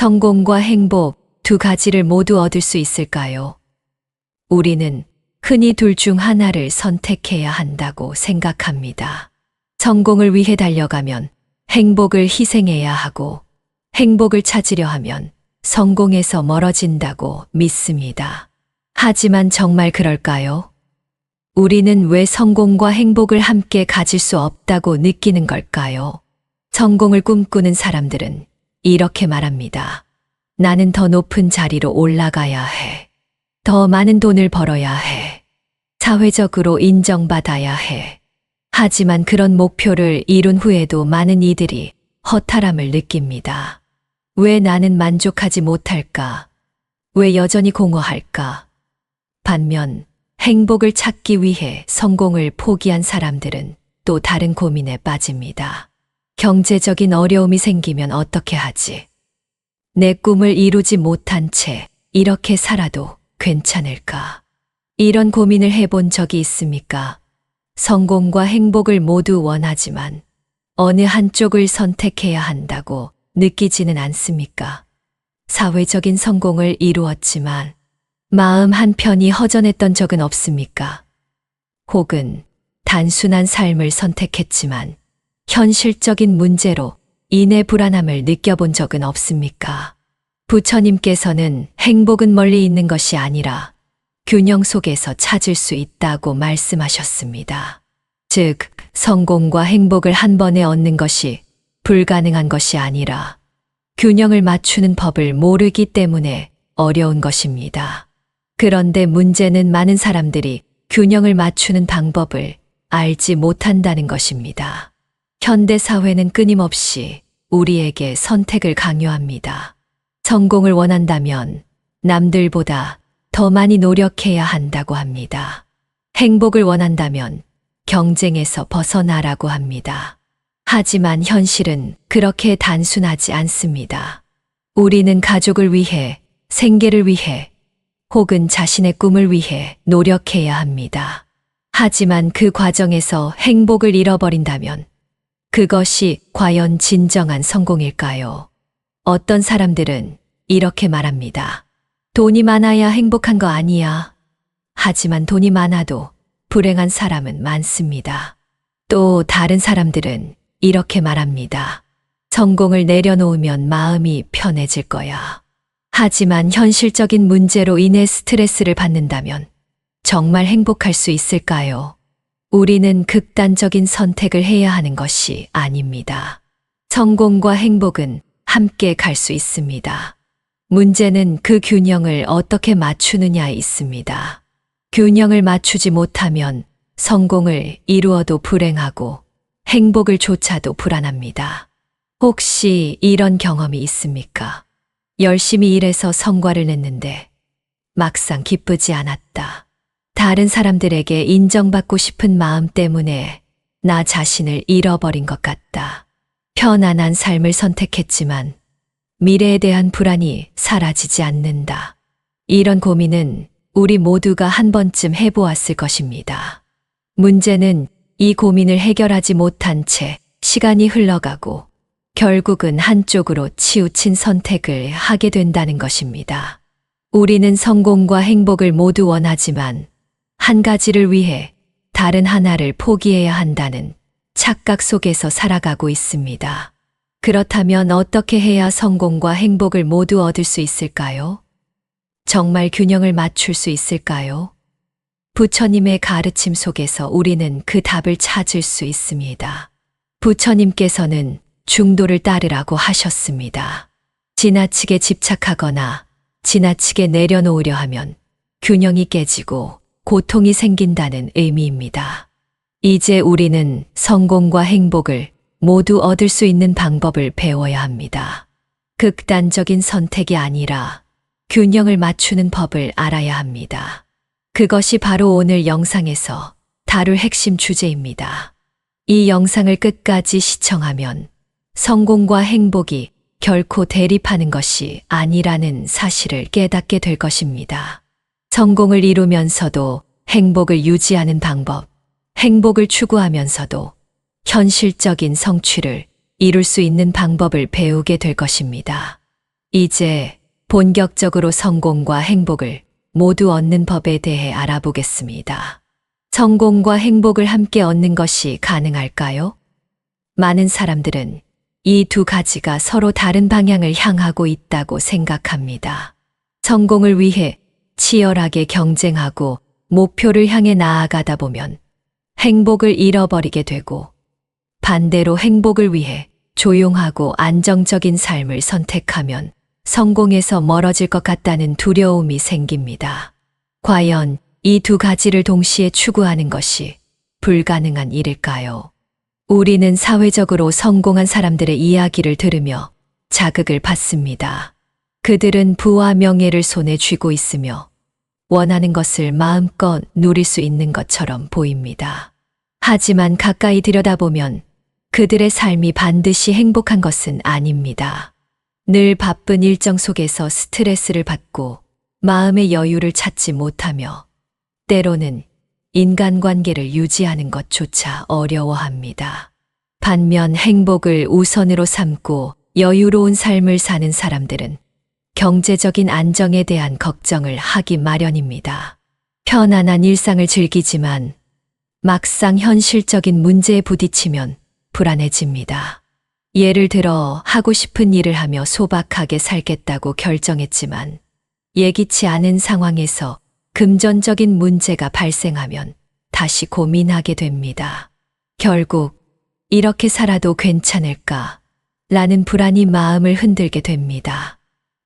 성공과 행복 두 가지를 모두 얻을 수 있을까요? 우리는 흔히 둘 중 하나를 선택해야 한다고 생각합니다. 성공을 위해 달려가면 행복을 희생해야 하고 행복을 찾으려 하면 성공에서 멀어진다고 믿습니다. 하지만 정말 그럴까요? 우리는 왜 성공과 행복을 함께 가질 수 없다고 느끼는 걸까요? 성공을 꿈꾸는 사람들은 이렇게 말합니다. 나는 더 높은 자리로 올라가야 해. 더 많은 돈을 벌어야 해. 사회적으로 인정받아야 해. 하지만 그런 목표를 이룬 후에도 많은 이들이 허탈함을 느낍니다. 왜 나는 만족하지 못할까? 왜 여전히 공허할까? 반면 행복을 찾기 위해 성공을 포기한 사람들은 또 다른 고민에 빠집니다. 경제적인 어려움이 생기면 어떻게 하지? 내 꿈을 이루지 못한 채 이렇게 살아도 괜찮을까? 이런 고민을 해본 적이 있습니까? 성공과 행복을 모두 원하지만 어느 한쪽을 선택해야 한다고 느끼지는 않습니까? 사회적인 성공을 이루었지만 마음 한편이 허전했던 적은 없습니까? 혹은 단순한 삶을 선택했지만 현실적인 문제로 인해 불안함을 느껴본 적은 없습니까? 부처님께서는 행복은 멀리 있는 것이 아니라 균형 속에서 찾을 수 있다고 말씀하셨습니다. 즉, 성공과 행복을 한 번에 얻는 것이 불가능한 것이 아니라 균형을 맞추는 법을 모르기 때문에 어려운 것입니다. 그런데 문제는 많은 사람들이 균형을 맞추는 방법을 알지 못한다는 것입니다. 현대 사회는 끊임없이 우리에게 선택을 강요합니다. 성공을 원한다면 남들보다 더 많이 노력해야 한다고 합니다. 행복을 원한다면 경쟁에서 벗어나라고 합니다. 하지만 현실은 그렇게 단순하지 않습니다. 우리는 가족을 위해, 생계를 위해, 혹은 자신의 꿈을 위해 노력해야 합니다. 하지만 그 과정에서 행복을 잃어버린다면 그것이 과연 진정한 성공일까요? 어떤 사람들은 이렇게 말합니다. 돈이 많아야 행복한 거 아니야. 하지만 돈이 많아도 불행한 사람은 많습니다. 또 다른 사람들은 이렇게 말합니다. 성공을 내려놓으면 마음이 편해질 거야. 하지만 현실적인 문제로 인해 스트레스를 받는다면 정말 행복할 수 있을까요? 우리는 극단적인 선택을 해야 하는 것이 아닙니다. 성공과 행복은 함께 갈 수 있습니다. 문제는 그 균형을 어떻게 맞추느냐에 있습니다. 균형을 맞추지 못하면 성공을 이루어도 불행하고 행복을 조차도 불안합니다. 혹시 이런 경험이 있습니까? 열심히 일해서 성과를 냈는데 막상 기쁘지 않았다. 다른 사람들에게 인정받고 싶은 마음 때문에 나 자신을 잃어버린 것 같다. 편안한 삶을 선택했지만 미래에 대한 불안이 사라지지 않는다. 이런 고민은 우리 모두가 한 번쯤 해보았을 것입니다. 문제는 이 고민을 해결하지 못한 채 시간이 흘러가고 결국은 한쪽으로 치우친 선택을 하게 된다는 것입니다. 우리는 성공과 행복을 모두 원하지만 한 가지를 위해 다른 하나를 포기해야 한다는 착각 속에서 살아가고 있습니다. 그렇다면 어떻게 해야 성공과 행복을 모두 얻을 수 있을까요? 정말 균형을 맞출 수 있을까요? 부처님의 가르침 속에서 우리는 그 답을 찾을 수 있습니다. 부처님께서는 중도를 따르라고 하셨습니다. 지나치게 집착하거나 지나치게 내려놓으려 하면 균형이 깨지고 고통이 생긴다는 의미입니다. 이제 우리는 성공과 행복을 모두 얻을 수 있는 방법을 배워야 합니다. 극단적인 선택이 아니라 균형을 맞추는 법을 알아야 합니다. 그것이 바로 오늘 영상에서 다룰 핵심 주제입니다. 이 영상을 끝까지 시청하면 성공과 행복이 결코 대립하는 것이 아니라는 사실을 깨닫게 될 것입니다. 성공을 이루면서도 행복을 유지하는 방법, 행복을 추구하면서도 현실적인 성취를 이룰 수 있는 방법을 배우게 될 것입니다. 이제 본격적으로 성공과 행복을 모두 얻는 법에 대해 알아보겠습니다. 성공과 행복을 함께 얻는 것이 가능할까요? 많은 사람들은 이 두 가지가 서로 다른 방향을 향하고 있다고 생각합니다. 성공을 위해 치열하게 경쟁하고 목표를 향해 나아가다 보면 행복을 잃어버리게 되고, 반대로 행복을 위해 조용하고 안정적인 삶을 선택하면 성공에서 멀어질 것 같다는 두려움이 생깁니다. 과연 이 두 가지를 동시에 추구하는 것이 불가능한 일일까요? 우리는 사회적으로 성공한 사람들의 이야기를 들으며 자극을 받습니다. 그들은 부와 명예를 손에 쥐고 있으며 원하는 것을 마음껏 누릴 수 있는 것처럼 보입니다. 하지만 가까이 들여다보면 그들의 삶이 반드시 행복한 것은 아닙니다. 늘 바쁜 일정 속에서 스트레스를 받고 마음의 여유를 찾지 못하며 때로는 인간관계를 유지하는 것조차 어려워합니다. 반면 행복을 우선으로 삼고 여유로운 삶을 사는 사람들은 경제적인 안정에 대한 걱정을 하기 마련입니다. 편안한 일상을 즐기지만 막상 현실적인 문제에 부딪히면 불안해집니다. 예를 들어 하고 싶은 일을 하며 소박하게 살겠다고 결정했지만 예기치 않은 상황에서 금전적인 문제가 발생하면 다시 고민하게 됩니다. 결국 이렇게 살아도 괜찮을까? 라는 불안이 마음을 흔들게 됩니다.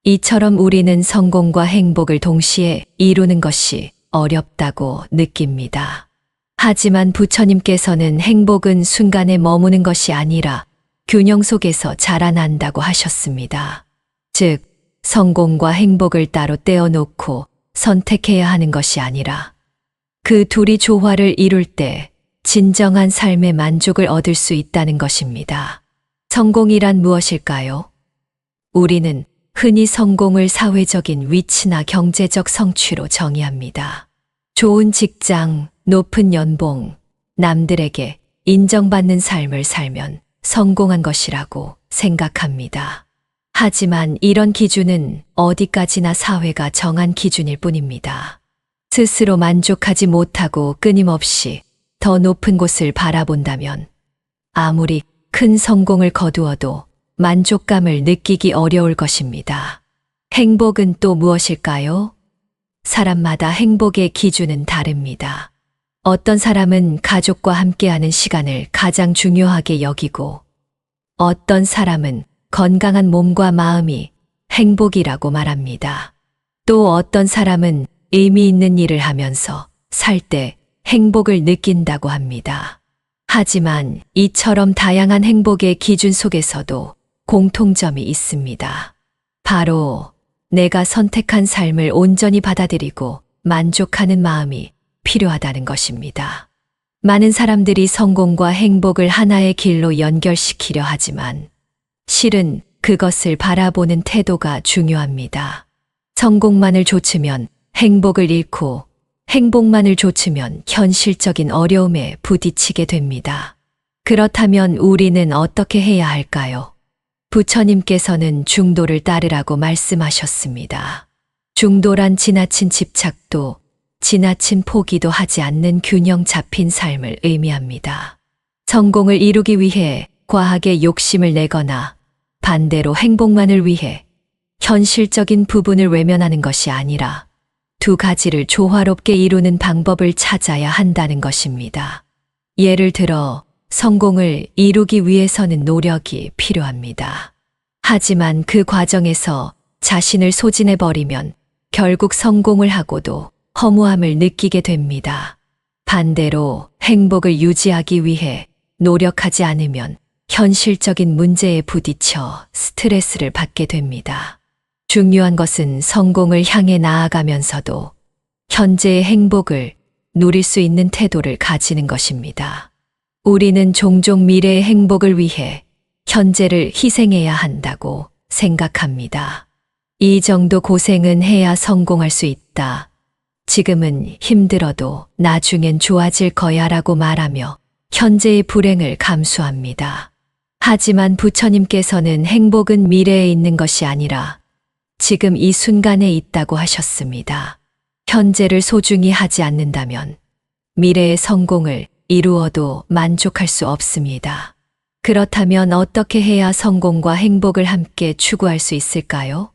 이처럼 우리는 성공과 행복을 동시에 이루는 것이 어렵다고 느낍니다. 하지만 부처님께서는 행복은 순간에 머무는 것이 아니라 균형 속에서 자라난다고 하셨습니다. 즉, 성공과 행복을 따로 떼어놓고 선택해야 하는 것이 아니라 그 둘이 조화를 이룰 때 진정한 삶의 만족을 얻을 수 있다는 것입니다. 성공이란 무엇일까요? 우리는 흔히 성공을 사회적인 위치나 경제적 성취로 정의합니다. 좋은 직장, 높은 연봉, 남들에게 인정받는 삶을 살면 성공한 것이라고 생각합니다. 하지만 이런 기준은 어디까지나 사회가 정한 기준일 뿐입니다. 스스로 만족하지 못하고 끊임없이 더 높은 곳을 바라본다면 아무리 큰 성공을 거두어도 만족감을 느끼기 어려울 것입니다. 행복은 또 무엇일까요? 사람마다 행복의 기준은 다릅니다. 어떤 사람은 가족과 함께하는 시간을 가장 중요하게 여기고, 어떤 사람은 건강한 몸과 마음이 행복이라고 말합니다. 또 어떤 사람은 의미 있는 일을 하면서 살 때 행복을 느낀다고 합니다. 하지만 이처럼 다양한 행복의 기준 속에서도 공통점이 있습니다. 바로 내가 선택한 삶을 온전히 받아들이고 만족하는 마음이 필요하다는 것입니다. 많은 사람들이 성공과 행복을 하나의 길로 연결시키려 하지만 실은 그것을 바라보는 태도가 중요합니다. 성공만을 좇으면 행복을 잃고 행복만을 좇으면 현실적인 어려움에 부딪히게 됩니다. 그렇다면 우리는 어떻게 해야 할까요? 부처님께서는 중도를 따르라고 말씀하셨습니다. 중도란 지나친 집착도 지나친 포기도 하지 않는 균형 잡힌 삶을 의미합니다. 성공을 이루기 위해 과하게 욕심을 내거나 반대로 행복만을 위해 현실적인 부분을 외면하는 것이 아니라 두 가지를 조화롭게 이루는 방법을 찾아야 한다는 것입니다. 예를 들어 성공을 이루기 위해서는 노력이 필요합니다. 하지만 그 과정에서 자신을 소진해버리면 결국 성공을 하고도 허무함을 느끼게 됩니다. 반대로 행복을 유지하기 위해 노력하지 않으면 현실적인 문제에 부딪혀 스트레스를 받게 됩니다. 중요한 것은 성공을 향해 나아가면서도 현재의 행복을 누릴 수 있는 태도를 가지는 것입니다. 우리는 종종 미래의 행복을 위해 현재를 희생해야 한다고 생각합니다. 이 정도 고생은 해야 성공할 수 있다. 지금은 힘들어도 나중엔 좋아질 거야 라고 말하며 현재의 불행을 감수합니다. 하지만 부처님께서는 행복은 미래에 있는 것이 아니라 지금 이 순간에 있다고 하셨습니다. 현재를 소중히 하지 않는다면 미래의 성공을 이루어도 만족할 수 없습니다. 그렇다면 어떻게 해야 성공과 행복을 함께 추구할 수 있을까요?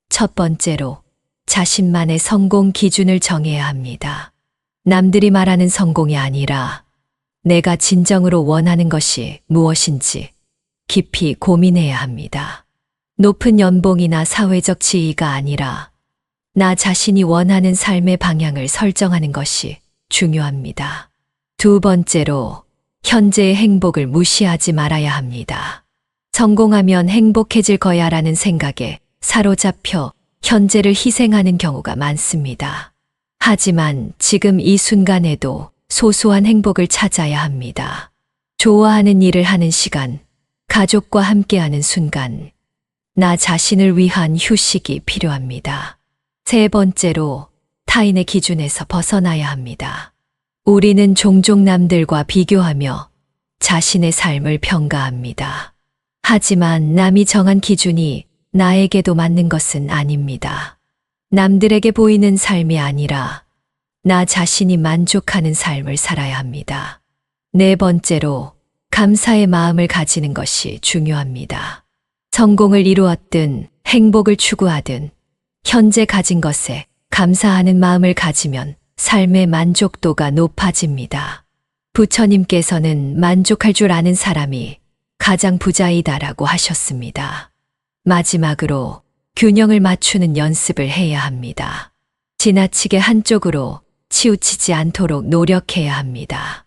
첫 번째로 자신만의 성공 기준을 정해야 합니다. 남들이 말하는 성공이 아니라 내가 진정으로 원하는 것이 무엇인지 깊이 고민해야 합니다. 높은 연봉이나 사회적 지위가 아니라 나 자신이 원하는 삶의 방향을 설정하는 것이 중요합니다. 두 번째로 현재의 행복을 무시하지 말아야 합니다. 성공하면 행복해질 거야라는 생각에 사로잡혀 현재를 희생하는 경우가 많습니다. 하지만 지금 이 순간에도 소소한 행복을 찾아야 합니다. 좋아하는 일을 하는 시간, 가족과 함께하는 순간, 나 자신을 위한 휴식이 필요합니다. 세 번째로 타인의 기준에서 벗어나야 합니다. 우리는 종종 남들과 비교하며 자신의 삶을 평가합니다. 하지만 남이 정한 기준이 나에게도 맞는 것은 아닙니다. 남들에게 보이는 삶이 아니라 나 자신이 만족하는 삶을 살아야 합니다. 네 번째로 감사의 마음을 가지는 것이 중요합니다. 성공을 이루었든 행복을 추구하든 현재 가진 것에 감사하는 마음을 가지면 삶의 만족도가 높아집니다. 부처님께서는 만족할 줄 아는 사람이 가장 부자이다라고 하셨습니다. 마지막으로 균형을 맞추는 연습을 해야 합니다. 지나치게 한쪽으로 치우치지 않도록 노력해야 합니다.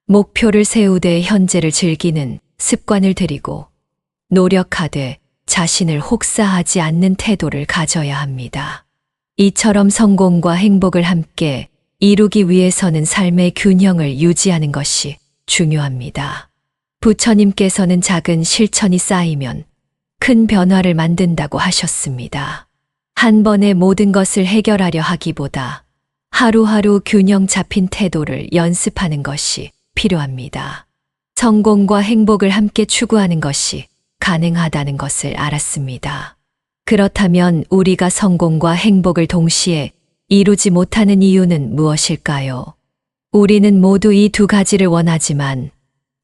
목표를 세우되 현재를 즐기는 습관을 들이고 노력하되 자신을 혹사하지 않는 태도를 가져야 합니다. 이처럼 성공과 행복을 함께 이루기 위해서는 삶의 균형을 유지하는 것이 중요합니다. 부처님께서는 작은 실천이 쌓이면 큰 변화를 만든다고 하셨습니다. 한 번에 모든 것을 해결하려 하기보다 하루하루 균형 잡힌 태도를 연습하는 것이 필요합니다. 성공과 행복을 함께 추구하는 것이 가능하다는 것을 알았습니다. 그렇다면 우리가 성공과 행복을 동시에 이루지 못하는 이유는 무엇일까요? 우리는 모두 이 두 가지를 원하지만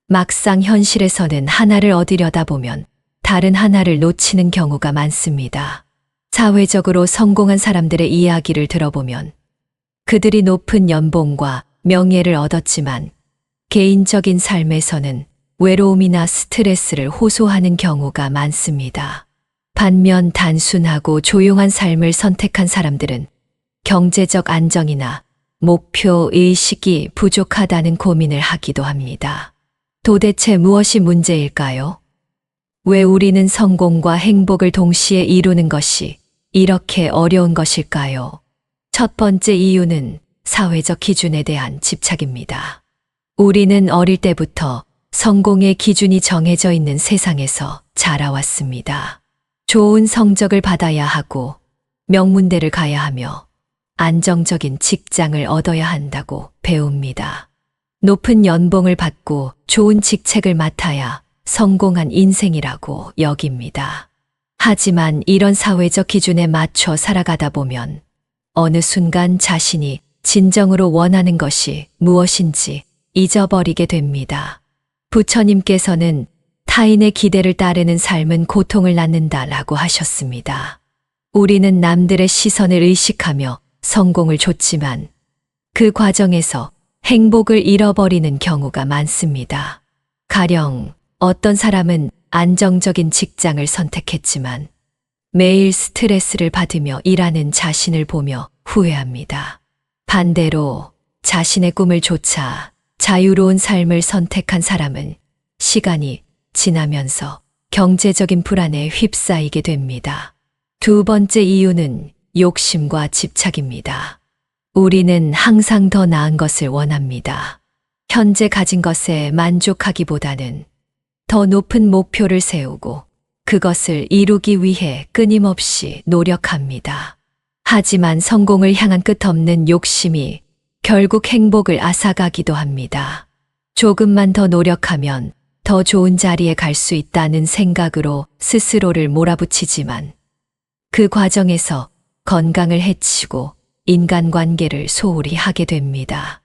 막상 현실에서는 하나를 얻으려다 보면 다른 하나를 놓치는 경우가 많습니다. 사회적으로 성공한 사람들의 이야기를 들어보면 그들이 높은 연봉과 명예를 얻었지만 개인적인 삶에서는 외로움이나 스트레스를 호소하는 경우가 많습니다. 반면 단순하고 조용한 삶을 선택한 사람들은 경제적 안정이나 목표 의식이 부족하다는 고민을 하기도 합니다. 도대체 무엇이 문제일까요? 왜 우리는 성공과 행복을 동시에 이루는 것이 이렇게 어려운 것일까요? 첫 번째 이유는 사회적 기준에 대한 집착입니다. 우리는 어릴 때부터 성공의 기준이 정해져 있는 세상에서 자라왔습니다. 좋은 성적을 받아야 하고 명문대를 가야 하며 안정적인 직장을 얻어야 한다고 배웁니다. 높은 연봉을 받고 좋은 직책을 맡아야 성공한 인생이라고 여깁니다. 하지만 이런 사회적 기준에 맞춰 살아가다 보면 어느 순간 자신이 진정으로 원하는 것이 무엇인지 잊어버리게 됩니다. 부처님께서는 타인의 기대를 따르는 삶은 고통을 낳는다라고 하셨습니다. 우리는 남들의 시선을 의식하며 성공을 좇지만 그 과정에서 행복을 잃어버리는 경우가 많습니다. 가령 어떤 사람은 안정적인 직장을 선택했지만 매일 스트레스를 받으며 일하는 자신을 보며 후회합니다. 반대로 자신의 꿈을 쫓아 자유로운 삶을 선택한 사람은 시간이 지나면서 경제적인 불안에 휩싸이게 됩니다. 두 번째 이유는 욕심과 집착입니다. 우리는 항상 더 나은 것을 원합니다. 현재 가진 것에 만족하기보다는 더 높은 목표를 세우고 그것을 이루기 위해 끊임없이 노력합니다. 하지만 성공을 향한 끝없는 욕심이 결국 행복을 앗아가기도 합니다. 조금만 더 노력하면 더 좋은 자리에 갈 수 있다는 생각으로 스스로를 몰아붙이지만 그 과정에서 건강을 해치고 인간관계를 소홀히 하게 됩니다.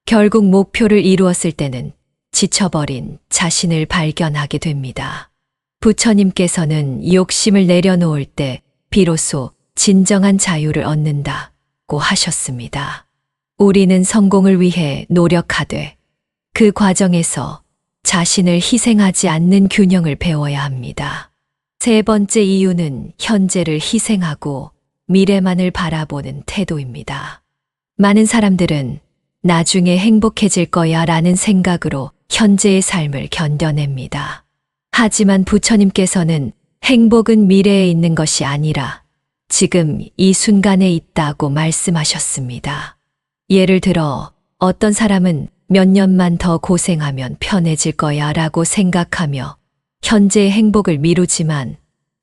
결국 목표를 이루었을 때는 지쳐버린 자신을 발견하게 됩니다. 부처님께서는 욕심을 내려놓을 때 비로소 진정한 자유를 얻는다고 하셨습니다. 우리는 성공을 위해 노력하되 그 과정에서 자신을 희생하지 않는 균형을 배워야 합니다. 세 번째 이유는 현재를 희생하고 미래만을 바라보는 태도입니다. 많은 사람들은 나중에 행복해질 거야 라는 생각으로 현재의 삶을 견뎌냅니다. 하지만 부처님께서는 행복은 미래에 있는 것이 아니라 지금 이 순간에 있다고 말씀하셨습니다. 예를 들어 어떤 사람은 몇 년만 더 고생하면 편해질 거야 라고 생각하며 현재의 행복을 미루지만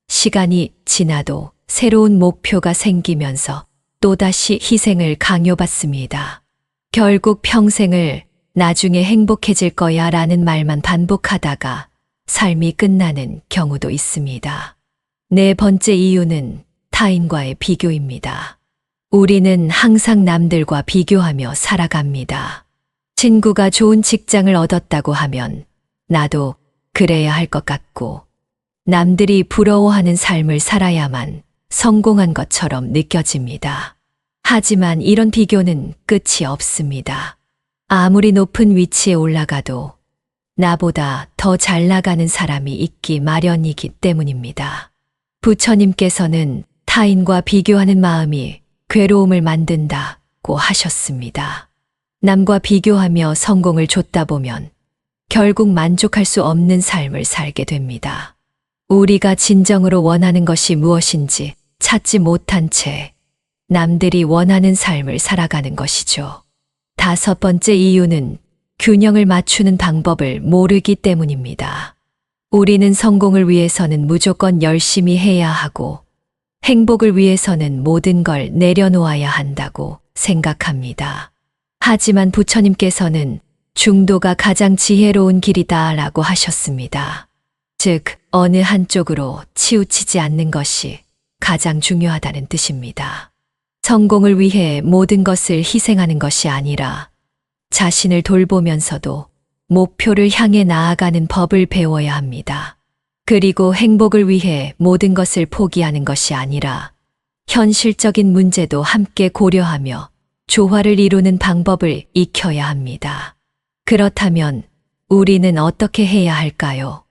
시간이 지나도 새로운 목표가 생기면서 또다시 희생을 강요받습니다. 결국 평생을 나중에 행복해질 거야 라는 말만 반복하다가 삶이 끝나는 경우도 있습니다. 네 번째 이유는 타인과의 비교입니다. 우리는 항상 남들과 비교하며 살아갑니다. 친구가 좋은 직장을 얻었다고 하면 나도 그래야 할 것 같고 남들이 부러워하는 삶을 살아야만 성공한 것처럼 느껴집니다. 하지만 이런 비교는 끝이 없습니다. 아무리 높은 위치에 올라가도 나보다 더 잘 나가는 사람이 있기 마련이기 때문입니다. 부처님께서는 타인과 비교하는 마음이 괴로움을 만든다고 하셨습니다. 남과 비교하며 성공을 좇다 보면 결국 만족할 수 없는 삶을 살게 됩니다. 우리가 진정으로 원하는 것이 무엇인지 찾지 못한 채 남들이 원하는 삶을 살아가는 것이죠. 다섯 번째 이유는 균형을 맞추는 방법을 모르기 때문입니다. 우리는 성공을 위해서는 무조건 열심히 해야 하고 행복을 위해서는 모든 걸 내려놓아야 한다고 생각합니다. 하지만 부처님께서는 중도가 가장 지혜로운 길이다 라고 하셨습니다. 즉, 어느 한쪽으로 치우치지 않는 것이 가장 중요하다는 뜻입니다. 성공을 위해 모든 것을 희생하는 것이 아니라 자신을 돌보면서도 목표를 향해 나아가는 법을 배워야 합니다. 그리고 행복을 위해 모든 것을 포기하는 것이 아니라 현실적인 문제도 함께 고려하며 조화를 이루는 방법을 익혀야 합니다. 그렇다면 우리는 어떻게 해야 할까요?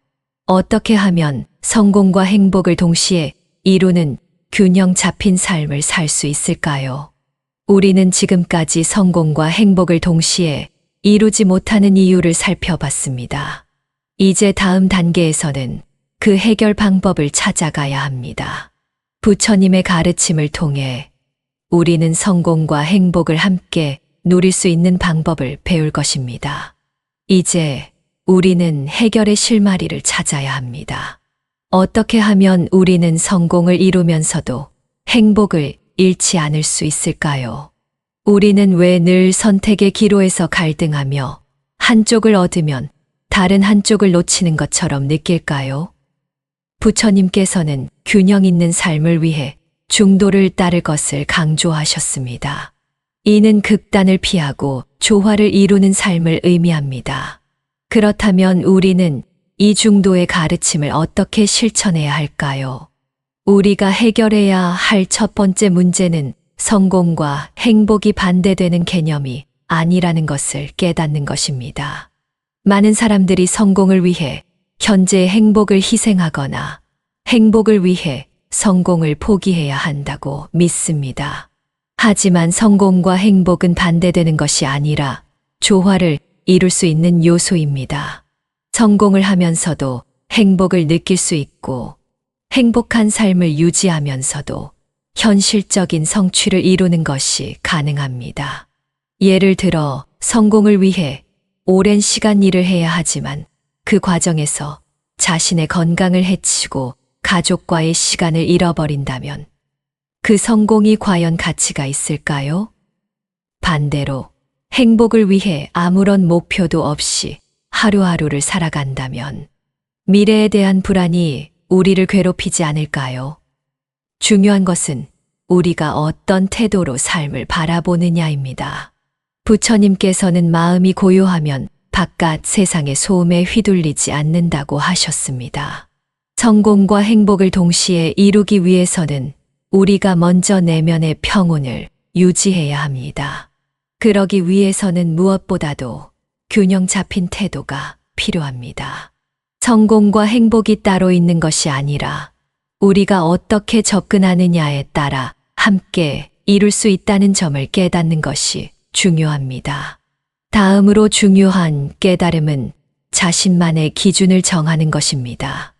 어떻게 하면 성공과 행복을 동시에 이루는 균형 잡힌 삶을 살 수 있을까요? 우리는 지금까지 성공과 행복을 동시에 이루지 못하는 이유를 살펴봤습니다. 이제 다음 단계에서는 그 해결 방법을 찾아가야 합니다. 부처님의 가르침을 통해 우리는 성공과 행복을 함께 누릴 수 있는 방법을 배울 것입니다. 이제 우리는 해결의 실마리를 찾아야 합니다. 어떻게 하면 우리는 성공을 이루면서도 행복을 잃지 않을 수 있을까요? 우리는 왜 늘 선택의 기로에서 갈등하며 한쪽을 얻으면 다른 한쪽을 놓치는 것처럼 느낄까요? 부처님께서는 균형 있는 삶을 위해 중도를 따를 것을 강조하셨습니다. 이는 극단을 피하고 조화를 이루는 삶을 의미합니다. 그렇다면 우리는 이 중도의 가르침을 어떻게 실천해야 할까요? 우리가 해결해야 할 첫 번째 문제는 성공과 행복이 반대되는 개념이 아니라는 것을 깨닫는 것입니다. 많은 사람들이 성공을 위해 현재의 행복을 희생하거나 행복을 위해 성공을 포기해야 한다고 믿습니다. 하지만 성공과 행복은 반대되는 것이 아니라 조화를 이룰 수 있는 요소입니다. 성공을 하면서도 행복을 느낄 수 있고 행복한 삶을 유지하면서도 현실적인 성취를 이루는 것이 가능합니다. 예를 들어 성공을 위해 오랜 시간 일을 해야 하지만 그 과정에서 자신의 건강을 해치고 가족과의 시간을 잃어버린다면 그 성공이 과연 가치가 있을까요? 반대로 행복을 위해 아무런 목표도 없이 하루하루를 살아간다면 미래에 대한 불안이 우리를 괴롭히지 않을까요? 중요한 것은 우리가 어떤 태도로 삶을 바라보느냐입니다. 부처님께서는 마음이 고요하면 바깥 세상의 소음에 휘둘리지 않는다고 하셨습니다. 성공과 행복을 동시에 이루기 위해서는 우리가 먼저 내면의 평온을 유지해야 합니다. 그러기 위해서는 무엇보다도 균형 잡힌 태도가 필요합니다. 성공과 행복이 따로 있는 것이 아니라 우리가 어떻게 접근하느냐에 따라 함께 이룰 수 있다는 점을 깨닫는 것이 중요합니다. 다음으로 중요한 깨달음은 자신만의 기준을 정하는 것입니다.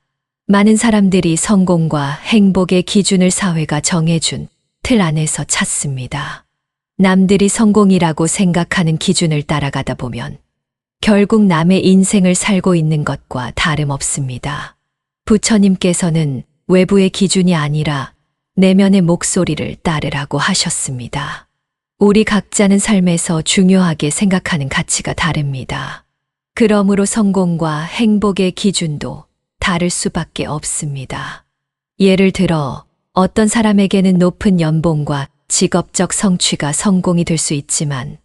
많은 사람들이 성공과 행복의 기준을 사회가 정해준 틀 안에서 찾습니다. 남들이 성공이라고 생각하는 기준을 따라가다 보면 결국 남의 인생을 살고 있는 것과 다름없습니다. 부처님께서는 외부의 기준이 아니라 내면의 목소리를 따르라고 하셨습니다. 우리 각자는 삶에서 중요하게 생각하는 가치가 다릅니다. 그러므로 성공과 행복의 기준도 다를 수밖에 없습니다. 예를 들어 어떤 사람에게는 높은 연봉과 직업적 성취가 성공이 될 수 있지만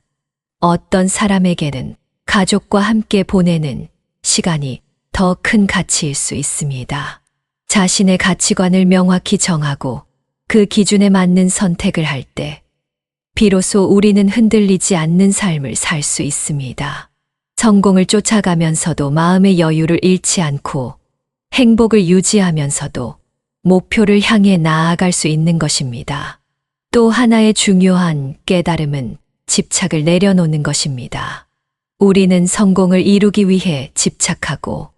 어떤 사람에게는 가족과 함께 보내는 시간이 더 큰 가치일 수 있습니다. 자신의 가치관을 명확히 정하고 그 기준에 맞는 선택을 할 때 비로소 우리는 흔들리지 않는 삶을 살 수 있습니다. 성공을 쫓아가면서도 마음의 여유를 잃지 않고 행복을 유지하면서도 목표를 향해 나아갈 수 있는 것입니다. 또 하나의 중요한 깨달음은 집착을 내려놓는 것입니다. 우리는 성공을 이루기 위해 집착하고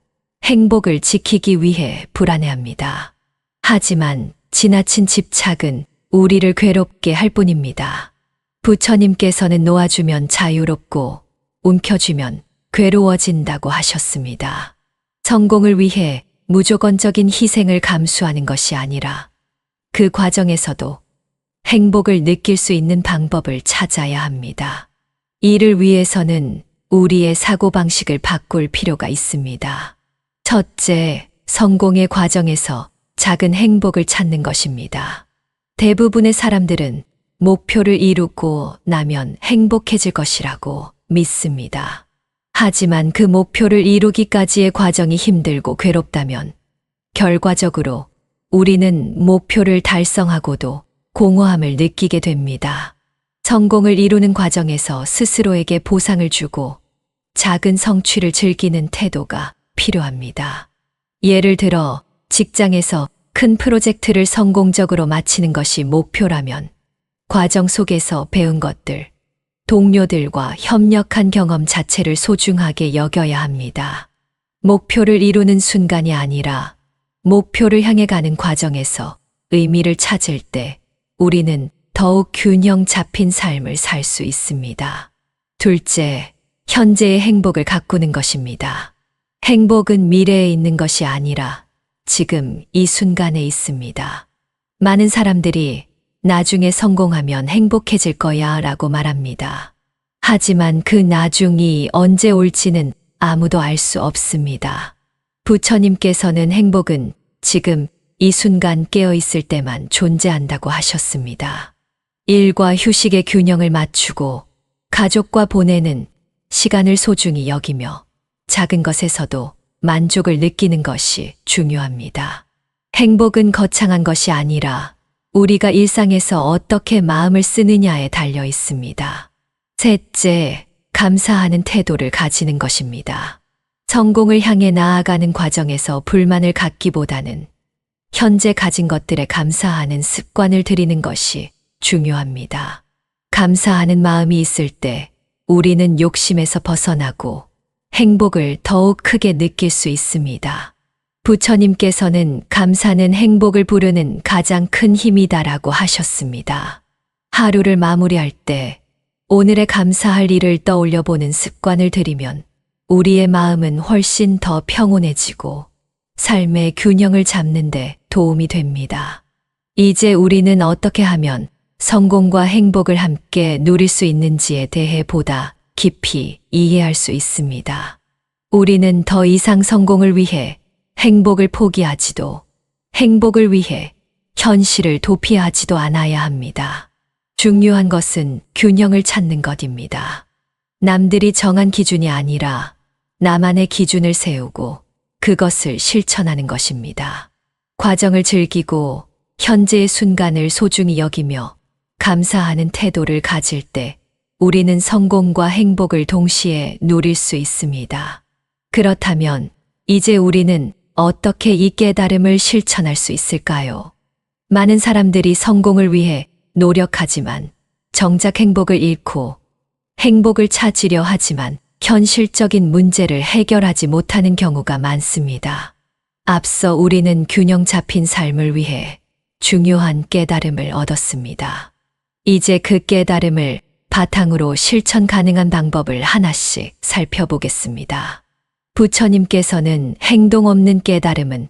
행복을 지키기 위해 불안해합니다. 하지만 지나친 집착은 우리를 괴롭게 할 뿐입니다. 부처님께서는 놓아주면 자유롭고 움켜쥐면 괴로워진다고 하셨습니다. 성공을 위해 무조건적인 희생을 감수하는 것이 아니라 그 과정에서도 행복을 느낄 수 있는 방법을 찾아야 합니다. 이를 위해서는 우리의 사고방식을 바꿀 필요가 있습니다. 첫째, 성공의 과정에서 작은 행복을 찾는 것입니다. 대부분의 사람들은 목표를 이루고 나면 행복해질 것이라고 믿습니다. 하지만 그 목표를 이루기까지의 과정이 힘들고 괴롭다면 결과적으로 우리는 목표를 달성하고도 공허함을 느끼게 됩니다. 성공을 이루는 과정에서 스스로에게 보상을 주고 작은 성취를 즐기는 태도가 필요합니다. 예를 들어 직장에서 큰 프로젝트를 성공적으로 마치는 것이 목표라면 과정 속에서 배운 것들, 동료들과 협력한 경험 자체를 소중하게 여겨야 합니다. 목표를 이루는 순간이 아니라 목표를 향해 가는 과정에서 의미를 찾을 때 우리는 더욱 균형 잡힌 삶을 살 수 있습니다. 둘째, 현재의 행복을 가꾸는 것입니다. 행복은 미래에 있는 것이 아니라 지금 이 순간에 있습니다. 많은 사람들이 나중에 성공하면 행복해질 거야 라고 말합니다. 하지만 그 나중이 언제 올지는 아무도 알 수 없습니다. 부처님께서는 행복은 지금 이 순간 깨어 있을 때만 존재한다고 하셨습니다. 일과 휴식의 균형을 맞추고 가족과 보내는 시간을 소중히 여기며 작은 것에서도 만족을 느끼는 것이 중요합니다. 행복은 거창한 것이 아니라 우리가 일상에서 어떻게 마음을 쓰느냐에 달려 있습니다. 셋째, 감사하는 태도를 가지는 것입니다. 성공을 향해 나아가는 과정에서 불만을 갖기보다는 현재 가진 것들에 감사하는 습관을 들이는 것이 중요합니다. 감사하는 마음이 있을 때 우리는 욕심에서 벗어나고 행복을 더욱 크게 느낄 수 있습니다. 부처님께서는 감사는 행복을 부르는 가장 큰 힘이다라고 하셨습니다. 하루를 마무리할 때 오늘의 감사할 일을 떠올려 보는 습관을 들이면 우리의 마음은 훨씬 더 평온해지고 삶의 균형을 잡는 데 도움이 됩니다. 이제 우리는 어떻게 하면 성공과 행복을 함께 누릴 수 있는지에 대해 보다 깊이 이해할 수 있습니다. 우리는 더 이상 성공을 위해 행복을 포기하지도 행복을 위해 현실을 도피하지도 않아야 합니다. 중요한 것은 균형을 찾는 것입니다. 남들이 정한 기준이 아니라 나만의 기준을 세우고 그것을 실천하는 것입니다. 과정을 즐기고 현재의 순간을 소중히 여기며 감사하는 태도를 가질 때 우리는 성공과 행복을 동시에 누릴 수 있습니다. 그렇다면 이제 우리는 어떻게 이 깨달음을 실천할 수 있을까요? 많은 사람들이 성공을 위해 노력하지만 정작 행복을 잃고 행복을 찾으려 하지만 현실적인 문제를 해결하지 못하는 경우가 많습니다. 앞서 우리는 균형 잡힌 삶을 위해 중요한 깨달음을 얻었습니다. 이제 그 깨달음을 바탕으로 실천 가능한 방법을 하나씩 살펴보겠습니다. 부처님께서는 행동 없는 깨달음은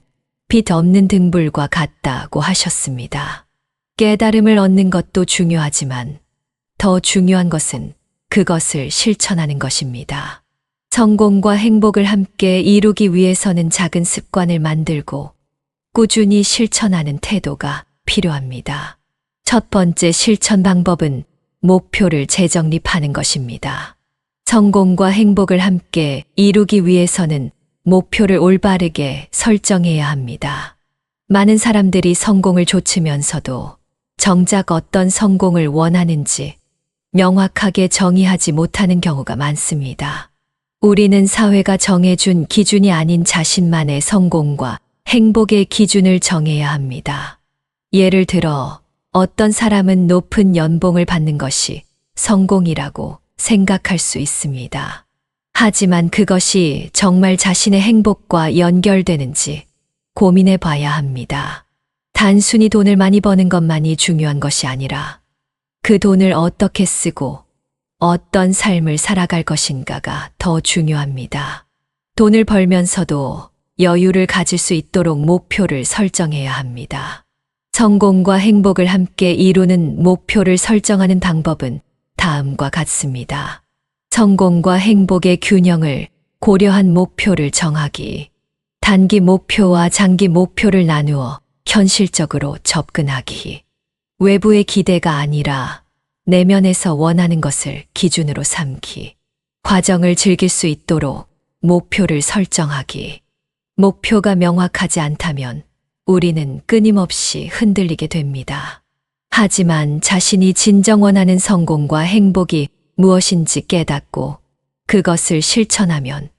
빛 없는 등불과 같다고 하셨습니다. 깨달음을 얻는 것도 중요하지만 더 중요한 것은 그것을 실천하는 것입니다. 성공과 행복을 함께 이루기 위해서는 작은 습관을 만들고 꾸준히 실천하는 태도가 필요합니다. 첫 번째 실천 방법은 목표를 재정립하는 것입니다. 성공과 행복을 함께 이루기 위해서는 목표를 올바르게 설정해야 합니다. 많은 사람들이 성공을 좇으면서도 정작 어떤 성공을 원하는지 명확하게 정의하지 못하는 경우가 많습니다. 우리는 사회가 정해준 기준이 아닌 자신만의 성공과 행복의 기준을 정해야 합니다. 예를 들어 어떤 사람은 높은 연봉을 받는 것이 성공이라고 생각할 수 있습니다. 하지만 그것이 정말 자신의 행복과 연결되는지 고민해 봐야 합니다. 단순히 돈을 많이 버는 것만이 중요한 것이 아니라 그 돈을 어떻게 쓰고 어떤 삶을 살아갈 것인가가 더 중요합니다. 돈을 벌면서도 여유를 가질 수 있도록 목표를 설정해야 합니다. 성공과 행복을 함께 이루는 목표를 설정하는 방법은 다음과 같습니다. 성공과 행복의 균형을 고려한 목표를 정하기. 단기 목표와 장기 목표를 나누어 현실적으로 접근하기. 외부의 기대가 아니라 내면에서 원하는 것을 기준으로 삼기. 과정을 즐길 수 있도록 목표를 설정하기. 목표가 명확하지 않다면 우리는 끊임없이 흔들리게 됩니다. 하지만 자신이 진정 원하는 성공과 행복이 무엇인지 깨닫고 그것을 실천하면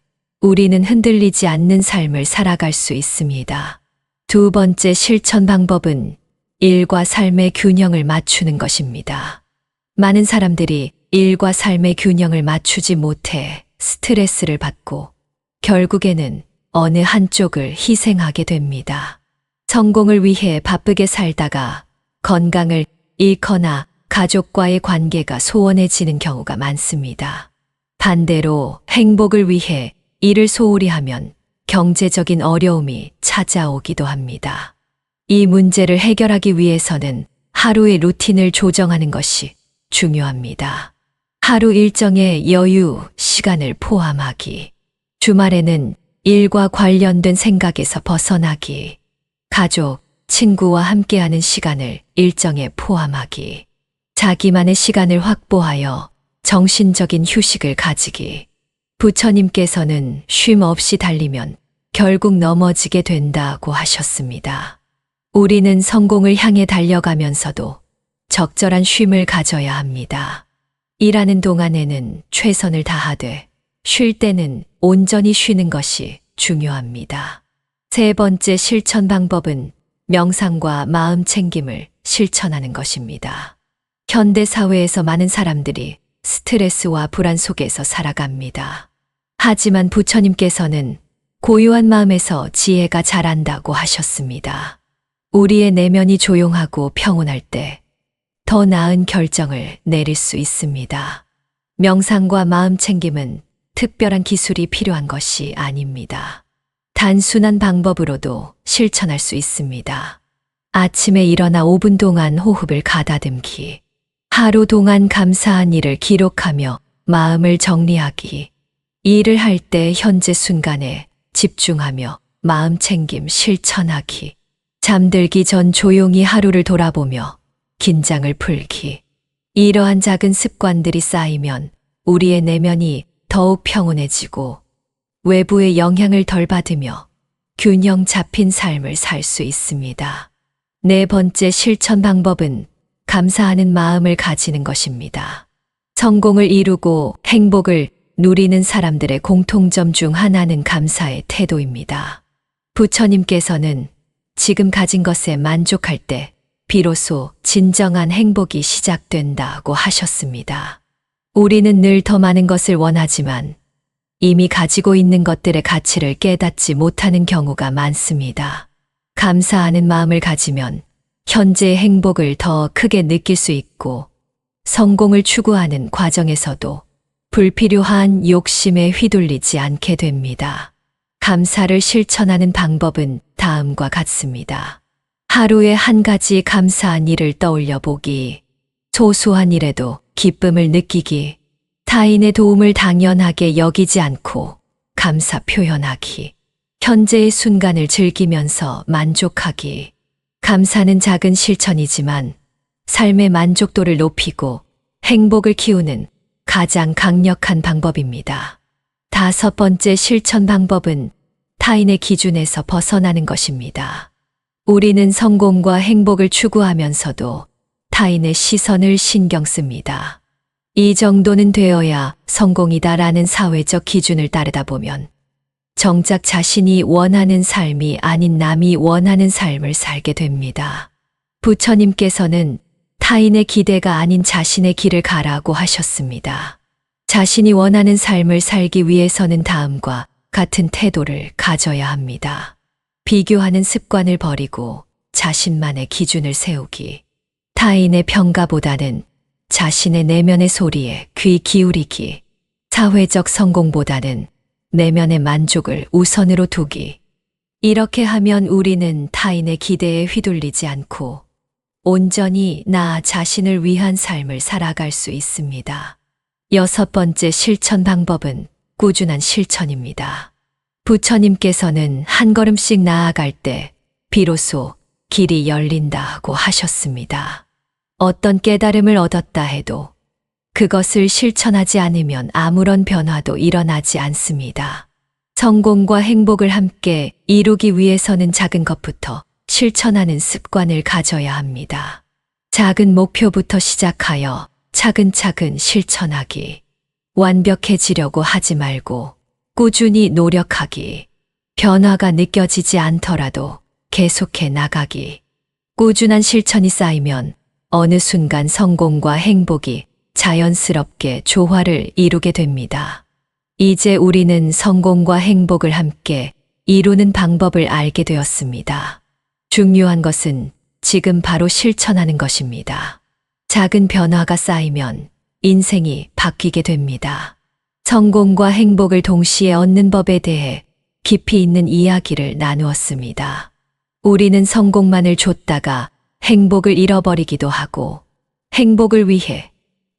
우리는 흔들리지 않는 삶을 살아갈 수 있습니다. 두 번째 실천 방법은 일과 삶의 균형을 맞추는 것입니다. 많은 사람들이 일과 삶의 균형을 맞추지 못해 스트레스를 받고 결국에는 어느 한쪽을 희생하게 됩니다. 성공을 위해 바쁘게 살다가 건강을 잃거나 가족과의 관계가 소원해지는 경우가 많습니다. 반대로 행복을 위해 일을 소홀히 하면 경제적인 어려움이 찾아오기도 합니다. 이 문제를 해결하기 위해서는 하루의 루틴을 조정하는 것이 중요합니다. 하루 일정에 여유, 시간을 포함하기. 주말에는 일과 관련된 생각에서 벗어나기. 가족, 친구와 함께하는 시간을 일정에 포함하기. 자기만의 시간을 확보하여 정신적인 휴식을 가지기. 부처님께서는 쉼 없이 달리면 결국 넘어지게 된다고 하셨습니다. 우리는 성공을 향해 달려가면서도 적절한 쉼을 가져야 합니다. 일하는 동안에는 최선을 다하되 쉴 때는 온전히 쉬는 것이 중요합니다. 세 번째 실천 방법은 명상과 마음 챙김을 실천하는 것입니다. 현대 사회에서 많은 사람들이 스트레스와 불안 속에서 살아갑니다. 하지만 부처님께서는 고요한 마음에서 지혜가 자란다고 하셨습니다. 우리의 내면이 조용하고 평온할 때 더 나은 결정을 내릴 수 있습니다. 명상과 마음 챙김은 특별한 기술이 필요한 것이 아닙니다. 단순한 방법으로도 실천할 수 있습니다. 아침에 일어나 5분 동안 호흡을 가다듬기. 하루 동안 감사한 일을 기록하며 마음을 정리하기. 일을 할 때 현재 순간에 집중하며 마음 챙김 실천하기. 잠들기 전 조용히 하루를 돌아보며 긴장을 풀기. 이러한 작은 습관들이 쌓이면 우리의 내면이 더욱 평온해지고 외부의 영향을 덜 받으며 균형 잡힌 삶을 살 수 있습니다. 네 번째 실천 방법은 감사하는 마음을 가지는 것입니다. 성공을 이루고 행복을 누리는 사람들의 공통점 중 하나는 감사의 태도입니다. 부처님께서는 지금 가진 것에 만족할 때 비로소 진정한 행복이 시작된다고 하셨습니다. 우리는 늘 더 많은 것을 원하지만 이미 가지고 있는 것들의 가치를 깨닫지 못하는 경우가 많습니다. 감사하는 마음을 가지면 현재의 행복을 더 크게 느낄 수 있고 성공을 추구하는 과정에서도 불필요한 욕심에 휘둘리지 않게 됩니다. 감사를 실천하는 방법은 다음과 같습니다. 하루에 한 가지 감사한 일을 떠올려 보기, 소소한 일에도 기쁨을 느끼기, 타인의 도움을 당연하게 여기지 않고 감사 표현하기, 현재의 순간을 즐기면서 만족하기. 감사는 작은 실천이지만 삶의 만족도를 높이고 행복을 키우는 가장 강력한 방법입니다. 다섯 번째 실천 방법은 타인의 기준에서 벗어나는 것입니다. 우리는 성공과 행복을 추구하면서도 타인의 시선을 신경 씁니다. 이 정도는 되어야 성공이다라는 사회적 기준을 따르다 보면 정작 자신이 원하는 삶이 아닌 남이 원하는 삶을 살게 됩니다. 부처님께서는 타인의 기대가 아닌 자신의 길을 가라고 하셨습니다. 자신이 원하는 삶을 살기 위해서는 다음과 같은 태도를 가져야 합니다. 비교하는 습관을 버리고 자신만의 기준을 세우기. 타인의 평가보다는 자신의 내면의 소리에 귀 기울이기. 사회적 성공보다는 내면의 만족을 우선으로 두기. 이렇게 하면 우리는 타인의 기대에 휘둘리지 않고 온전히 나 자신을 위한 삶을 살아갈 수 있습니다. 여섯 번째 실천 방법은 꾸준한 실천입니다. 부처님께서는 한 걸음씩 나아갈 때 비로소 길이 열린다고 하셨습니다. 어떤 깨달음을 얻었다 해도 그것을 실천하지 않으면 아무런 변화도 일어나지 않습니다. 성공과 행복을 함께 이루기 위해서는 작은 것부터 실천하는 습관을 가져야 합니다. 작은 목표부터 시작하여 차근차근 실천하기. 완벽해지려고 하지 말고 꾸준히 노력하기. 변화가 느껴지지 않더라도 계속해 나가기. 꾸준한 실천이 쌓이면 어느 순간 성공과 행복이 자연스럽게 조화를 이루게 됩니다. 이제 우리는 성공과 행복을 함께 이루는 방법을 알게 되었습니다. 중요한 것은 지금 바로 실천하는 것입니다. 작은 변화가 쌓이면 인생이 바뀌게 됩니다. 성공과 행복을 동시에 얻는 법에 대해 깊이 있는 이야기를 나누었습니다. 우리는 성공만을 좇다가 행복을 잃어버리기도 하고 행복을 위해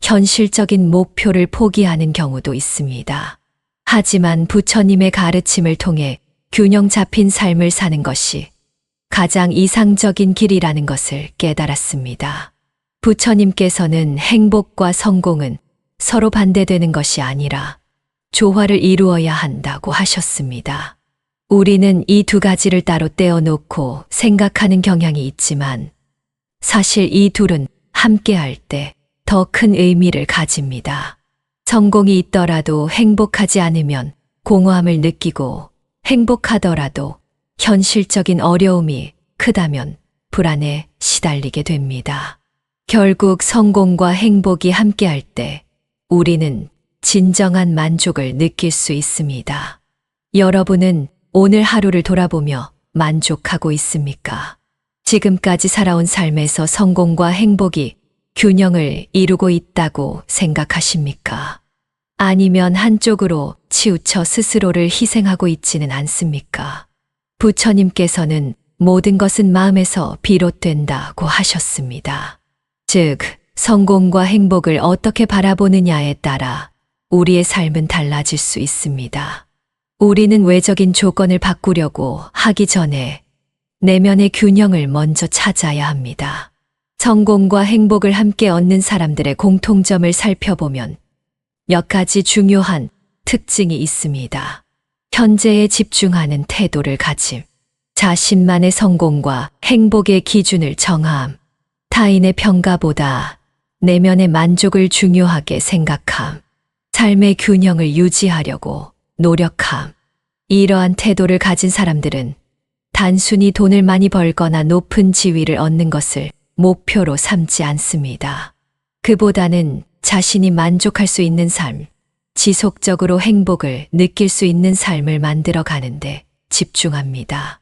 현실적인 목표를 포기하는 경우도 있습니다. 하지만 부처님의 가르침을 통해 균형 잡힌 삶을 사는 것이 가장 이상적인 길이라는 것을 깨달았습니다. 부처님께서는 행복과 성공은 서로 반대되는 것이 아니라 조화를 이루어야 한다고 하셨습니다. 우리는 이 두 가지를 따로 떼어놓고 생각하는 경향이 있지만 사실 이 둘은 함께할 때 더 큰 의미를 가집니다. 성공이 있더라도 행복하지 않으면 공허함을 느끼고 행복하더라도 현실적인 어려움이 크다면 불안에 시달리게 됩니다. 결국 성공과 행복이 함께할 때 우리는 진정한 만족을 느낄 수 있습니다. 여러분은 오늘 하루를 돌아보며 만족하고 있습니까? 지금까지 살아온 삶에서 성공과 행복이 균형을 이루고 있다고 생각하십니까? 아니면 한쪽으로 치우쳐 스스로를 희생하고 있지는 않습니까? 부처님께서는 모든 것은 마음에서 비롯된다고 하셨습니다. 즉, 성공과 행복을 어떻게 바라보느냐에 따라 우리의 삶은 달라질 수 있습니다. 우리는 외적인 조건을 바꾸려고 하기 전에 내면의 균형을 먼저 찾아야 합니다. 성공과 행복을 함께 얻는 사람들의 공통점을 살펴보면 몇 가지 중요한 특징이 있습니다. 현재에 집중하는 태도를 가짐, 자신만의 성공과 행복의 기준을 정함, 타인의 평가보다 내면의 만족을 중요하게 생각함, 삶의 균형을 유지하려고 노력함. 이러한 태도를 가진 사람들은 단순히 돈을 많이 벌거나 높은 지위를 얻는 것을 목표로 삼지 않습니다. 그보다는 자신이 만족할 수 있는 삶, 지속적으로 행복을 느낄 수 있는 삶을 만들어 가는데 집중합니다.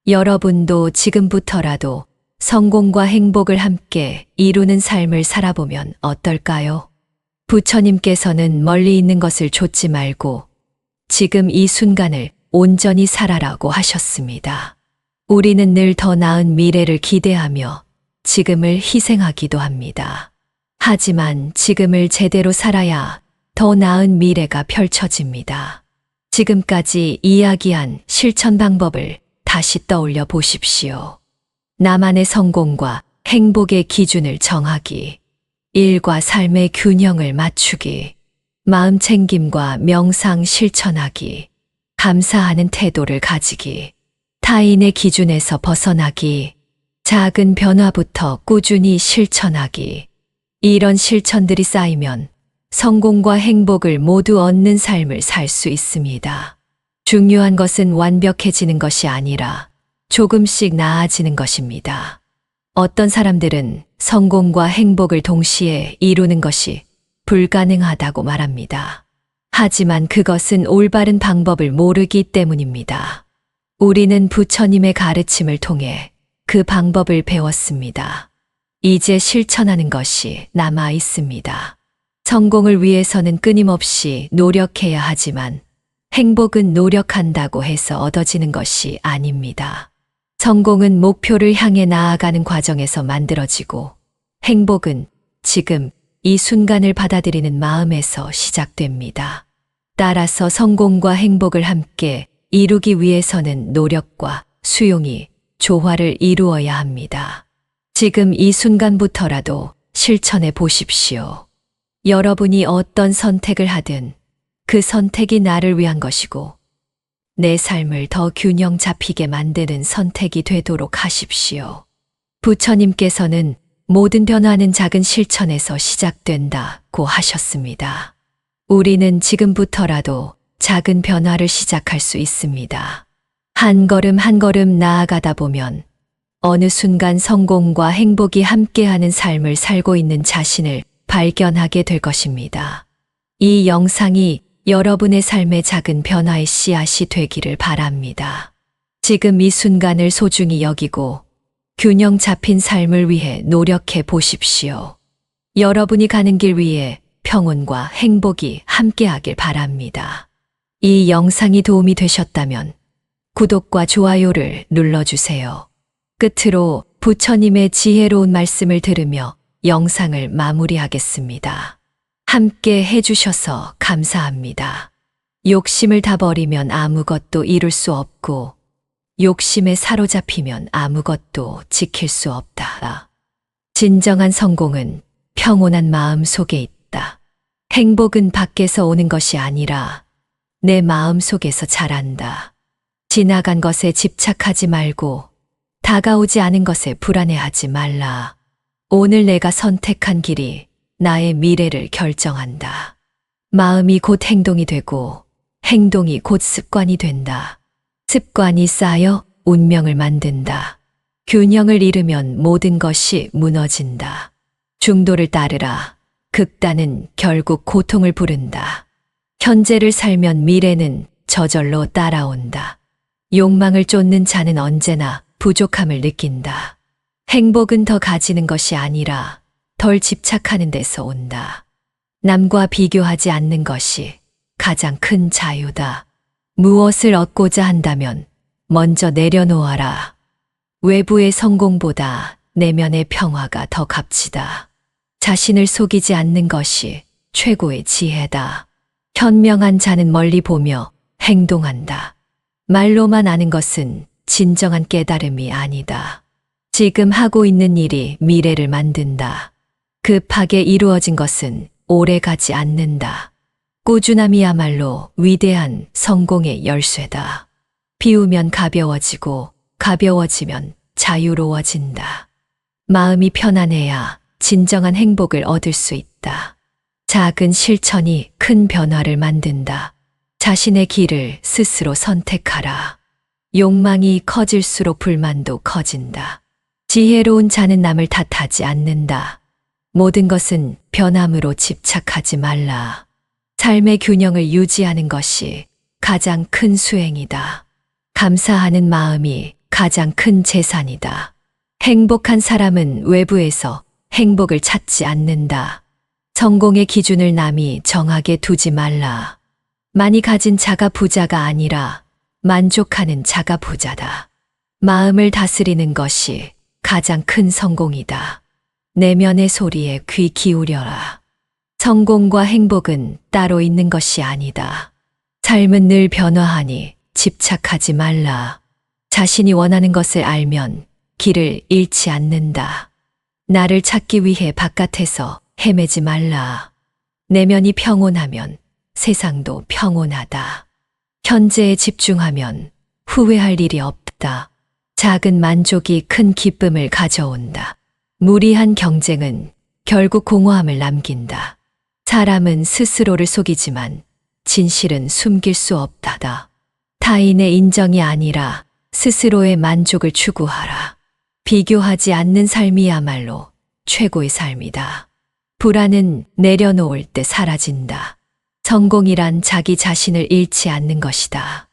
여러분도 지금부터라도 성공과 행복을 함께 이루는 삶을 살아보면 어떨까요? 부처님께서는 멀리 있는 것을 좇지 말고 지금 이 순간을 온전히 살아라고 하셨습니다. 우리는 늘 더 나은 미래를 기대하며 지금을 희생하기도 합니다. 하지만 지금을 제대로 살아야 더 나은 미래가 펼쳐집니다. 지금까지 이야기한 실천 방법을 다시 떠올려 보십시오. 나만의 성공과 행복의 기준을 정하기, 일과 삶의 균형을 맞추기, 마음 챙김과 명상 실천하기, 감사하는 태도를 가지기, 타인의 기준에서 벗어나기, 작은 변화부터 꾸준히 실천하기. 이런 실천들이 쌓이면 성공과 행복을 모두 얻는 삶을 살 수 있습니다. 중요한 것은 완벽해지는 것이 아니라 조금씩 나아지는 것입니다. 어떤 사람들은 성공과 행복을 동시에 이루는 것이 불가능하다고 말합니다. 하지만 그것은 올바른 방법을 모르기 때문입니다. 우리는 부처님의 가르침을 통해 그 방법을 배웠습니다. 이제 실천하는 것이 남아 있습니다. 성공을 위해서는 끊임없이 노력해야 하지만 행복은 노력한다고 해서 얻어지는 것이 아닙니다. 성공은 목표를 향해 나아가는 과정에서 만들어지고 행복은 지금 이 순간을 받아들이는 마음에서 시작됩니다. 따라서 성공과 행복을 함께 이루기 위해서는 노력과 수용이 조화를 이루어야 합니다. 지금 이 순간부터라도 실천해 보십시오. 여러분이 어떤 선택을 하든 그 선택이 나를 위한 것이고 내 삶을 더 균형 잡히게 만드는 선택이 되도록 하십시오. 부처님께서는 모든 변화는 작은 실천에서 시작된다고 하셨습니다. 우리는 지금부터라도 작은 변화를 시작할 수 있습니다. 한 걸음 한 걸음 나아가다 보면 어느 순간 성공과 행복이 함께하는 삶을 살고 있는 자신을 발견하게 될 것입니다. 이 영상이 여러분의 삶의 작은 변화의 씨앗이 되기를 바랍니다. 지금 이 순간을 소중히 여기고 균형 잡힌 삶을 위해 노력해 보십시오. 여러분이 가는 길 위에 평온과 행복이 함께하길 바랍니다. 이 영상이 도움이 되셨다면 구독과 좋아요를 눌러주세요. 끝으로 부처님의 지혜로운 말씀을 들으며 영상을 마무리하겠습니다. 함께 해주셔서 감사합니다. 욕심을 다 버리면 아무것도 이룰 수 없고 욕심에 사로잡히면 아무것도 지킬 수 없다. 진정한 성공은 평온한 마음 속에 있다. 행복은 밖에서 오는 것이 아니라 내 마음 속에서 자란다. 지나간 것에 집착하지 말고 다가오지 않은 것에 불안해하지 말라. 오늘 내가 선택한 길이 나의 미래를 결정한다. 마음이 곧 행동이 되고 행동이 곧 습관이 된다. 습관이 쌓여 운명을 만든다. 균형을 잃으면 모든 것이 무너진다. 중도를 따르라. 극단은 결국 고통을 부른다. 현재를 살면 미래는 저절로 따라온다. 욕망을 쫓는 자는 언제나 부족함을 느낀다. 행복은 더 가지는 것이 아니라 덜 집착하는 데서 온다. 남과 비교하지 않는 것이 가장 큰 자유다. 무엇을 얻고자 한다면 먼저 내려놓아라. 외부의 성공보다 내면의 평화가 더 값지다. 자신을 속이지 않는 것이 최고의 지혜다. 현명한 자는 멀리 보며 행동한다. 말로만 아는 것은 진정한 깨달음이 아니다. 지금 하고 있는 일이 미래를 만든다. 급하게 이루어진 것은 오래 가지 않는다. 꾸준함이야말로 위대한 성공의 열쇠다. 비우면 가벼워지고 가벼워지면 자유로워진다. 마음이 편안해야 진정한 행복을 얻을 수 있다. 작은 실천이 큰 변화를 만든다. 자신의 길을 스스로 선택하라. 욕망이 커질수록 불만도 커진다. 지혜로운 자는 남을 탓하지 않는다. 모든 것은 변함으로 집착하지 말라. 삶의 균형을 유지하는 것이 가장 큰 수행이다. 감사하는 마음이 가장 큰 재산이다. 행복한 사람은 외부에서 행복을 찾지 않는다. 성공의 기준을 남이 정하게 두지 말라. 많이 가진 자가 부자가 아니라 만족하는 자가 부자다. 마음을 다스리는 것이 가장 큰 성공이다. 내면의 소리에 귀 기울여라. 성공과 행복은 따로 있는 것이 아니다. 삶은 늘 변화하니 집착하지 말라. 자신이 원하는 것을 알면 길을 잃지 않는다. 나를 찾기 위해 바깥에서 헤매지 말라. 내면이 평온하면 세상도 평온하다. 현재에 집중하면 후회할 일이 없다. 작은 만족이 큰 기쁨을 가져온다. 무리한 경쟁은 결국 공허함을 남긴다. 사람은 스스로를 속이지만 진실은 숨길 수 없다. 타인의 인정이 아니라 스스로의 만족을 추구하라. 비교하지 않는 삶이야말로 최고의 삶이다. 불안은 내려놓을 때 사라진다. 성공이란 자기 자신을 잃지 않는 것이다.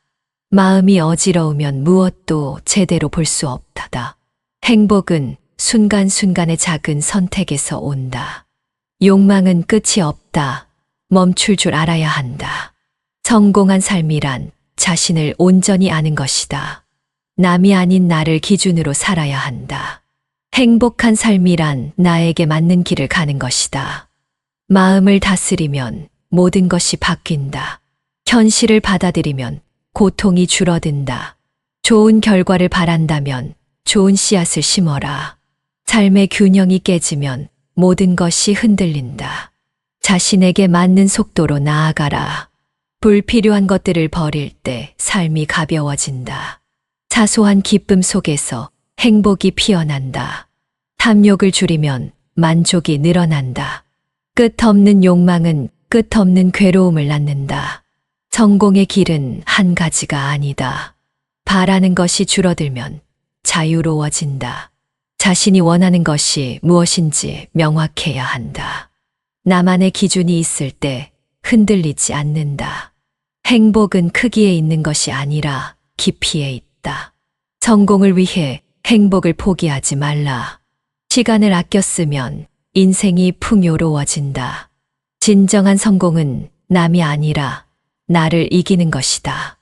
마음이 어지러우면 무엇도 제대로 볼 수 없다. 행복은 순간순간의 작은 선택에서 온다. 욕망은 끝이 없다. 멈출 줄 알아야 한다. 성공한 삶이란 자신을 온전히 아는 것이다. 남이 아닌 나를 기준으로 살아야 한다. 행복한 삶이란 나에게 맞는 길을 가는 것이다. 마음을 다스리면 모든 것이 바뀐다. 현실을 받아들이면 고통이 줄어든다. 좋은 결과를 바란다면 좋은 씨앗을 심어라. 삶의 균형이 깨지면 모든 것이 흔들린다. 자신에게 맞는 속도로 나아가라. 불필요한 것들을 버릴 때 삶이 가벼워진다. 사소한 기쁨 속에서 행복이 피어난다. 탐욕을 줄이면 만족이 늘어난다. 끝없는 욕망은 끝없는 괴로움을 낳는다. 성공의 길은 한 가지가 아니다. 바라는 것이 줄어들면 자유로워진다. 자신이 원하는 것이 무엇인지 명확해야 한다. 나만의 기준이 있을 때 흔들리지 않는다. 행복은 크기에 있는 것이 아니라 깊이에 있다. 성공을 위해 행복을 포기하지 말라. 시간을 아껴 쓰면 인생이 풍요로워진다. 진정한 성공은 남이 아니라 나를 이기는 것이다.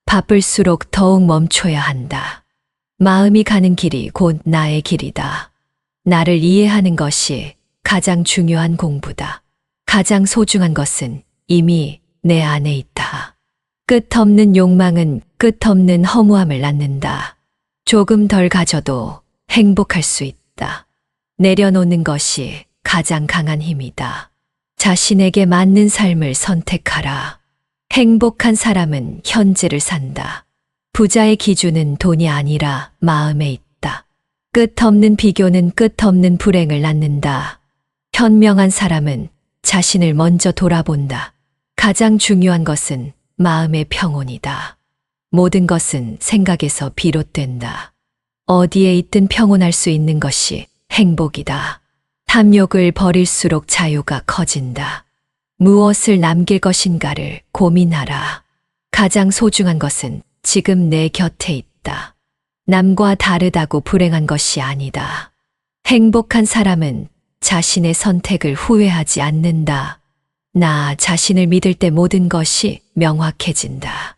바쁠수록 더욱 멈춰야 한다. 마음이 가는 길이 곧 나의 길이다. 나를 이해하는 것이 가장 중요한 공부다. 가장 소중한 것은 이미 내 안에 있다. 끝없는 욕망은 끝없는 허무함을 낳는다. 조금 덜 가져도 행복할 수 있다. 내려놓는 것이 가장 강한 힘이다. 자신에게 맞는 삶을 선택하라. 행복한 사람은 현재를 산다. 부자의 기준은 돈이 아니라 마음에 있다. 끝없는 비교는 끝없는 불행을 낳는다. 현명한 사람은 자신을 먼저 돌아본다. 가장 중요한 것은 마음의 평온이다. 모든 것은 생각에서 비롯된다. 어디에 있든 평온할 수 있는 것이 행복이다. 탐욕을 버릴수록 자유가 커진다. 무엇을 남길 것인가를 고민하라. 가장 소중한 것은 지금 내 곁에 있다. 남과 다르다고 불행한 것이 아니다. 행복한 사람은 자신의 선택을 후회하지 않는다. 나 자신을 믿을 때 모든 것이 명확해진다.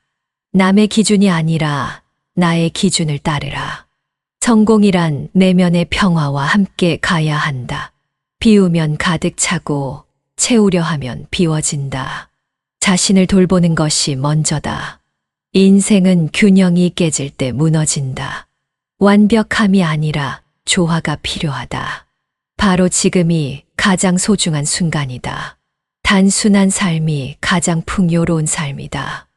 남의 기준이 아니라 나의 기준을 따르라. 성공이란 내면의 평화와 함께 가야 한다. 비우면 가득 차고 채우려 하면 비워진다. 자신을 돌보는 것이 먼저다. 인생은 균형이 깨질 때 무너진다. 완벽함이 아니라 조화가 필요하다. 바로 지금이 가장 소중한 순간이다. 단순한 삶이 가장 풍요로운 삶이다.